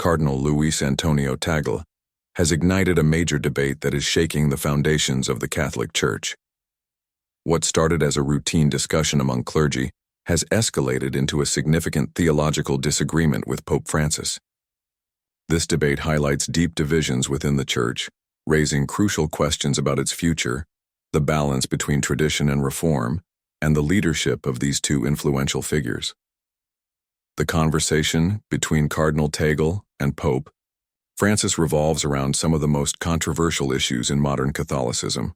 Cardinal Luis Antonio Tagle, has ignited a major debate that is shaking the foundations of the Catholic Church. What started as a routine discussion among clergy has escalated into a significant theological disagreement with Pope Francis. This debate highlights deep divisions within the Church, raising crucial questions about its future, the balance between tradition and reform, and the leadership of these two influential figures. The conversation between Cardinal Tagle and Pope Francis revolves around some of the most controversial issues in modern Catholicism.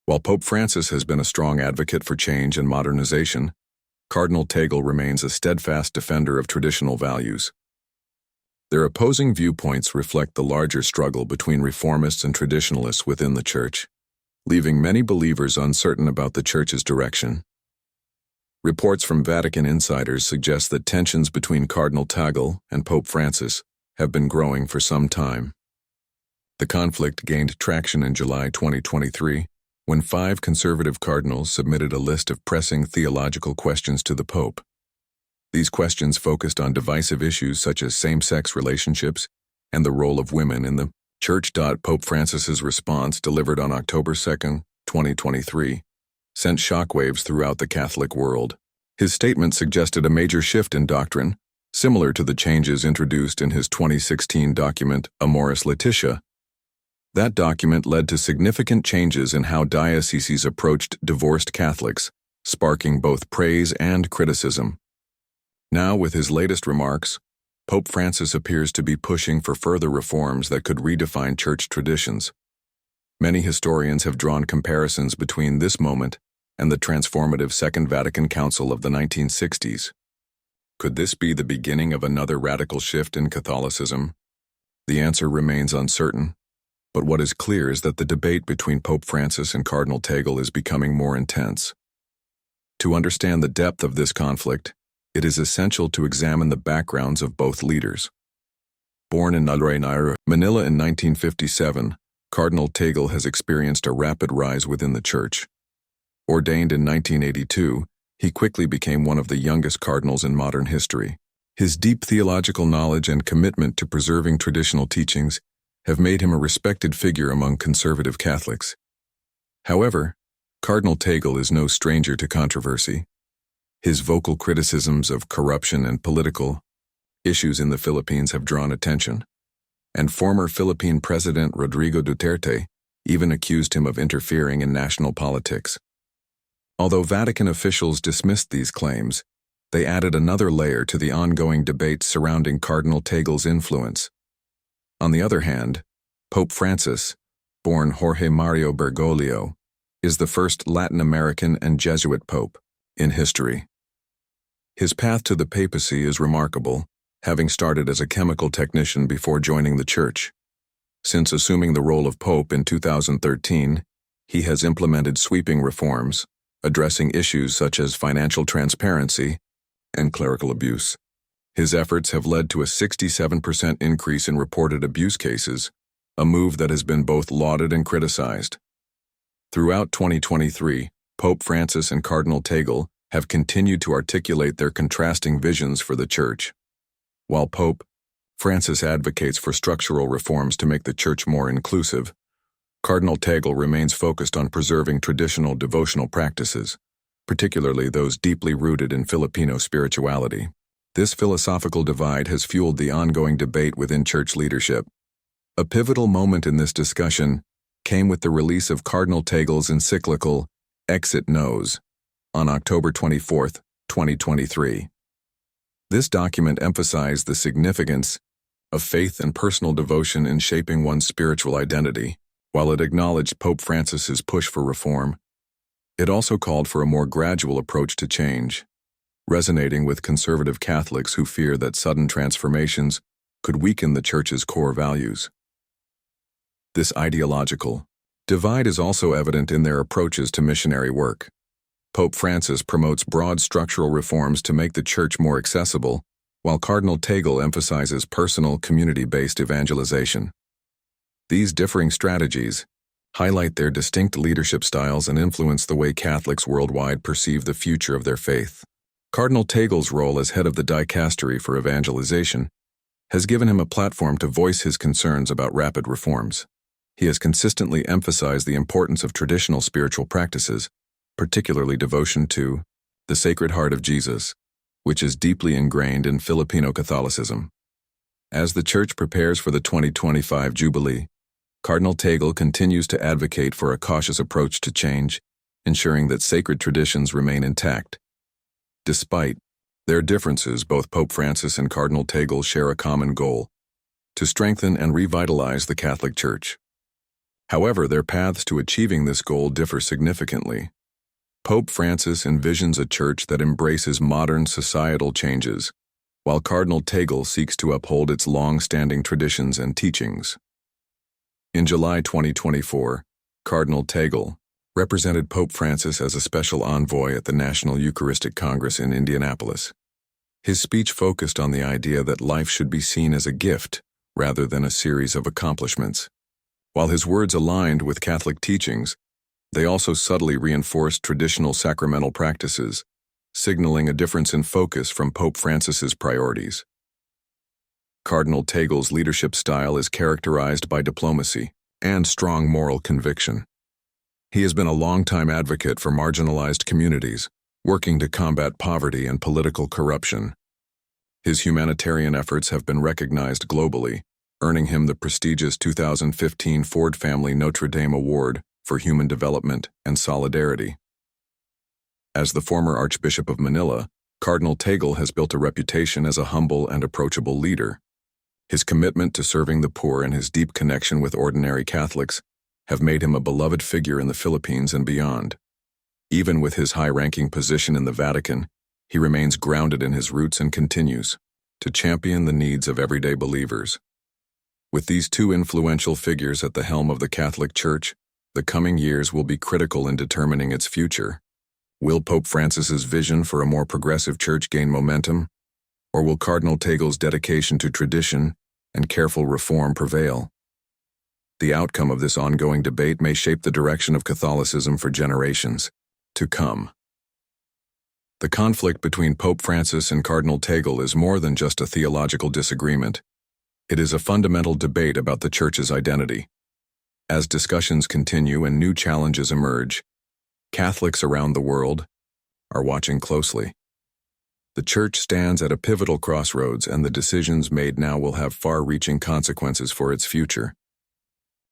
While Pope Francis has been a strong advocate for change and modernization, Cardinal Tagle remains a steadfast defender of traditional values. Their opposing viewpoints reflect the larger struggle between reformists and traditionalists within the Church, leaving many believers uncertain about the Church's direction. Reports from Vatican insiders suggest that tensions between Cardinal Tagle and Pope Francis have been growing for some time. The conflict gained traction in July 2023, when 5 conservative cardinals submitted a list of pressing theological questions to the Pope. These questions focused on divisive issues such as same-sex relationships and the role of women in the Church. Pope Francis's response, delivered on October 2, 2023, sent shockwaves throughout the Catholic world. His statement suggested a major shift in doctrine, similar to the changes introduced in his 2016 document, Amoris Laetitia. That document led to significant changes in how dioceses approached divorced Catholics, sparking both praise and criticism. Now, with his latest remarks, Pope Francis appears to be pushing for further reforms that could redefine Church traditions. Many historians have drawn comparisons between this moment and the transformative Second Vatican Council of the 1960s. Could this be the beginning of another radical shift in Catholicism? The answer remains uncertain, but what is clear is that the debate between Pope Francis and Cardinal Tagle is becoming more intense. To understand the depth of this conflict, it is essential to examine the backgrounds of both leaders. Born in Manila in 1957, Cardinal Tagle has experienced a rapid rise within the Church. Ordained in 1982, he quickly became one of the youngest cardinals in modern history. His deep theological knowledge and commitment to preserving traditional teachings have made him a respected figure among conservative Catholics. However, Cardinal Tagle is no stranger to controversy. His vocal criticisms of corruption and political issues in the Philippines have drawn attention, and former Philippine President Rodrigo Duterte even accused him of interfering in national politics. Although Vatican officials dismissed these claims, they added another layer to the ongoing debates surrounding Cardinal Tagle's influence. On the other hand, Pope Francis, born Jorge Mario Bergoglio, is the first Latin American and Jesuit pope in history. His path to the papacy is remarkable, having started as a chemical technician before joining the Church. Since assuming the role of pope in 2013, he has implemented sweeping reforms, addressing issues such as financial transparency and clerical abuse. His efforts have led to a 67% increase in reported abuse cases, a move that has been both lauded and criticized. Throughout 2023, Pope Francis and Cardinal Tagle have continued to articulate their contrasting visions for the Church. While Pope Francis advocates for structural reforms to make the Church more inclusive, Cardinal Tagle remains focused on preserving traditional devotional practices, particularly those deeply rooted in Filipino spirituality. This philosophical divide has fueled the ongoing debate within Church leadership. A pivotal moment in this discussion came with the release of Cardinal Tagle's encyclical, Exit Nos, on October 24, 2023. This document emphasized the significance of faith and personal devotion in shaping one's spiritual identity. While it acknowledged Pope Francis's push for reform, it also called for a more gradual approach to change, resonating with conservative Catholics who fear that sudden transformations could weaken the Church's core values. This ideological divide is also evident in their approaches to missionary work. Pope Francis promotes broad structural reforms to make the Church more accessible, while Cardinal Tagle emphasizes personal, community-based evangelization. These differing strategies highlight their distinct leadership styles and influence the way Catholics worldwide perceive the future of their faith. Cardinal Tagle's role as head of the dicastery for evangelization has given him a platform to voice his concerns about rapid reforms. He has consistently emphasized the importance of traditional spiritual practices, particularly devotion to the Sacred Heart of Jesus, which is deeply ingrained in Filipino Catholicism. As the Church prepares for the 2025 Jubilee, Cardinal Tagle continues to advocate for a cautious approach to change, ensuring that sacred traditions remain intact. Despite their differences, both Pope Francis and Cardinal Tagle share a common goal: to strengthen and revitalize the Catholic Church. However, their paths to achieving this goal differ significantly. Pope Francis envisions a church that embraces modern societal changes, while Cardinal Tagle seeks to uphold its long-standing traditions and teachings. In July 2024, Cardinal Tagle represented Pope Francis as a special envoy at the National Eucharistic Congress in Indianapolis. His speech focused on the idea that life should be seen as a gift rather than a series of accomplishments. While his words aligned with Catholic teachings, they also subtly reinforced traditional sacramental practices, signaling a difference in focus from Pope Francis's priorities. Cardinal Tagle's leadership style is characterized by diplomacy and strong moral conviction. He has been a longtime advocate for marginalized communities, working to combat poverty and political corruption. His humanitarian efforts have been recognized globally, earning him the prestigious 2015 Ford Family Notre Dame Award for Human Development and Solidarity. As the former Archbishop of Manila, Cardinal Tagle has built a reputation as a humble and approachable leader. His commitment to serving the poor and his deep connection with ordinary Catholics have made him a beloved figure in the Philippines and beyond. Even with his high-ranking position in the Vatican, he remains grounded in his roots and continues to champion the needs of everyday believers. With these two influential figures at the helm of the Catholic Church, the coming years will be critical in determining its future. Will Pope Francis's vision for a more progressive church gain momentum, or will Cardinal Tagle's dedication to tradition and careful reform prevail? The outcome of this ongoing debate may shape the direction of Catholicism for generations to come. The conflict between Pope Francis and Cardinal Tagle is more than just a theological disagreement. It is a fundamental debate about the Church's identity. As discussions continue and new challenges emerge, Catholics around the world are watching closely. The Church stands at a pivotal crossroads, and the decisions made now will have far-reaching consequences for its future.